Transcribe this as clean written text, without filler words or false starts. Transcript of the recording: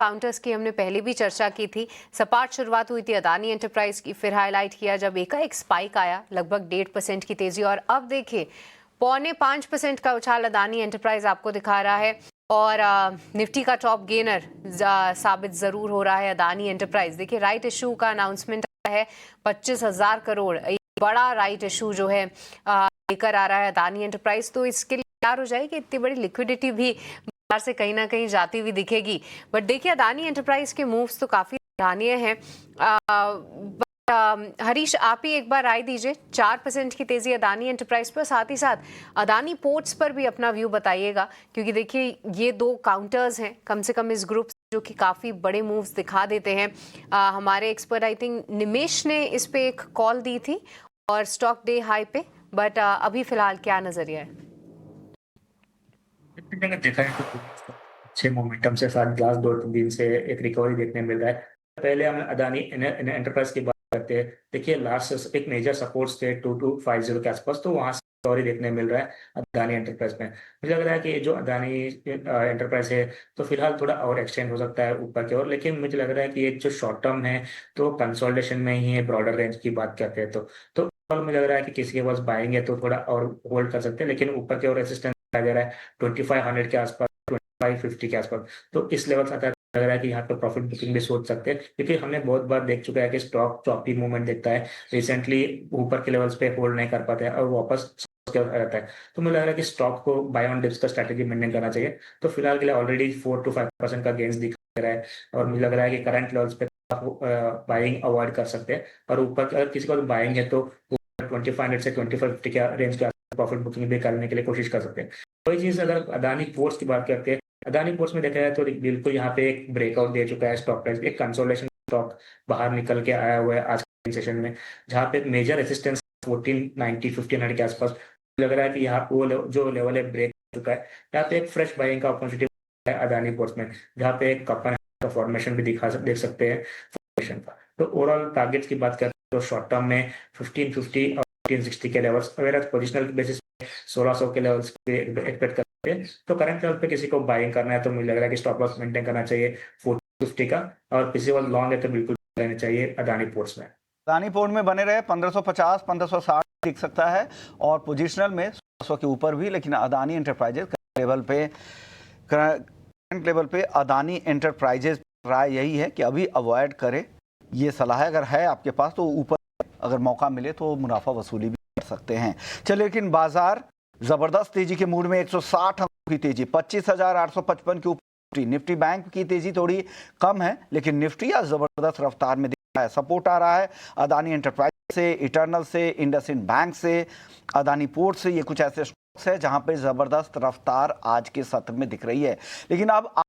Counters की हमने पहले भी चर्चा की थी। सपाट शुरुआत हुई थी अदानी एंटरप्राइज की, फिर हाईलाइट किया जब एक स्पाइक आया लगभग 1.5% की तेजी, और अब देखिए 4.25% का उछाल अदानी एंटरप्राइज आपको दिखा रहा है। और निफ्टी का टॉप गेनर साबित जरूर हो रहा है अदानी एंटरप्राइज। देखिए राइट इशू का अनाउंसमेंट है, 25,000 करोड़ एक बड़ा राइट इशू जो है लेकर आ रहा है अदानी एंटरप्राइज, तो इसके लिए तैयार हो जाएगी। इतनी बड़ी लिक्विडिटी भी बाजार से कहीं ना कहीं जाती हुई दिखेगी। बट देखिए अदानी एंटरप्राइज के मूव्स तो काफी सराहनीय हैं। हरीश, आप ही एक बार राय दीजिए, 4% की तेजी अदानी एंटरप्राइज पर, साथ ही साथ अदानी पोर्ट्स पर भी अपना व्यू बताइएगा, क्योंकि देखिए ये दो काउंटर्स हैं कम से कम इस ग्रुप जो कि काफी बड़े मूव्स दिखा देते हैं। हमारे एक्सपर्ट आई थिंक निमेश ने इस पे एक कॉल दी थी और स्टॉक डे हाई पे, बट अभी फिलहाल क्या नजरिया है? देखा है तो अच्छे मोमेंटम से साथ लास्ट 2-3 दिन से एक रिकवरी देखने मिल रहा है। पहले हम अदानी एंटरप्राइज की बात करते हैं। देखिए लास्ट एक मेजर सपोर्ट थे 2250 के आसपास, तो वहां से रिकवरी देखने मिल रहा है अदानी एंटरप्राइज में। मुझे लग रहा है कि जो अदानी एंटरप्राइज है तो फिलहाल थोड़ा और एक्सटेंड हो सकता है ऊपर की ओर, लेकिन मुझे लग रहा है कि ये जो शॉर्ट टर्म है तो कंसोलिडेशन में ही है। ब्रॉडर रेंज की बात करते हैं तो मुझे लग रहा है कि किसी के पास बाइंग है तो थोड़ा और होल्ड कर सकते हैं, लेकिन ऊपर की ओर रेसिस्टेंस दे रहा है 2500 के आसपास, 2550 के आसपास। तो इस लेवल से लग रहा है कि यहाँ पे प्रॉफिट बुकिंग भी सोच सकते हैं, क्योंकि हमने बहुत बार देख चुका है कि स्टॉक चॉपी मूवमेंट देखता है, रिसेंटली ऊपर के लेवल्स पे होल्ड नहीं कर पाते हैं और वापस रहता है। तो मुझे लग रहा है कि स्टॉक को बाय ऑन डिप्स का स्ट्रेटेजी मेंटेन करना चाहिए। तो फिलहाल के लिए ऑलरेडी 4 to 5% का गेन्स दिखा रहा है, और मुझे लग रहा है कि करंट लेवल्स पे बाइंग अवॉइड कर सकते हैं। और ऊपर अगर किसी को बाइंग है तो 2500 से 2550 के रेंज के प्रॉफिट बुकिंग भी करने के लिए कोशिश कर सकते हैं। वही चीज अगर अदानी पोर्ट्स की बात करते हैं, अदानी पोर्ट्स में देखा जाए तो बिल्कुल यहाँ पे एक ब्रेकआउट दे चुका है स्टॉक प्राइस, एक कंसोलिडेशन स्टॉक बाहर निकल के आया हुआ है आज के सेशन में, जहाँ पे मेजर रेसिस्टेंस 1490 1500 के आसपास। लग रहा है कि यहाँ वो जो लेवल है ब्रेक हो चुका है। यहाँ पे एक फ्रेश बाइंग का अपॉर्चुनिटी है अदानी पोर्ट्स में, जहाँ पे एक कपन का फॉर्मेशन भी देख सकते हैं फॉर्मेशन का। तो ओवरऑल टारगेट्स की बात करें तो शॉर्ट टर्म में 1550 और 1560 के लेवल्स, अगर पोजिशनल बेसिस 1600 के लेवल्स पे एक्सपेक्ट करते हैं। तो करंट लेवल पे किसी को बाइंग करना है तो मुझे लग रहा है कि स्टॉप लॉस मेंटेन करना चाहिए 450 का, और किसी को लॉन्ग है तो बिल्कुल लेना चाहिए अदानी पोर्ट्स में। अदानी पोर्ट में बने रहे 1550 1560 दिख सकता है, और पोजिशनल में 1600 के ऊपर भी। लेकिन अदानी एंटरप्राइजेज करंट लेवल पे अदानी एंटरप्राइजेज राय यही है कि अभी अवॉइड करे, ये सलाह है। अगर है आपके पास तो ऊपर अगर मौका मिले तो मुनाफा वसूली भी कर सकते हैं। चलिए, लेकिन बाजार जबरदस्त तेजी के मूड में, 160 अंकों की तेजी, 25,855 के ऊपर। निफ्टी बैंक की तेजी थोड़ी कम है, लेकिन निफ्टी आज जबरदस्त रफ्तार में दिख रहा है। सपोर्ट आ रहा है अदानी एंटरप्राइज से, इटर्नल से, इंडसइंड बैंक से, अदानी पोर्ट से। ये कुछ ऐसे स्टॉक्स है जहां पे जबरदस्त रफ्तार आज के सत्र में दिख रही है। लेकिन अब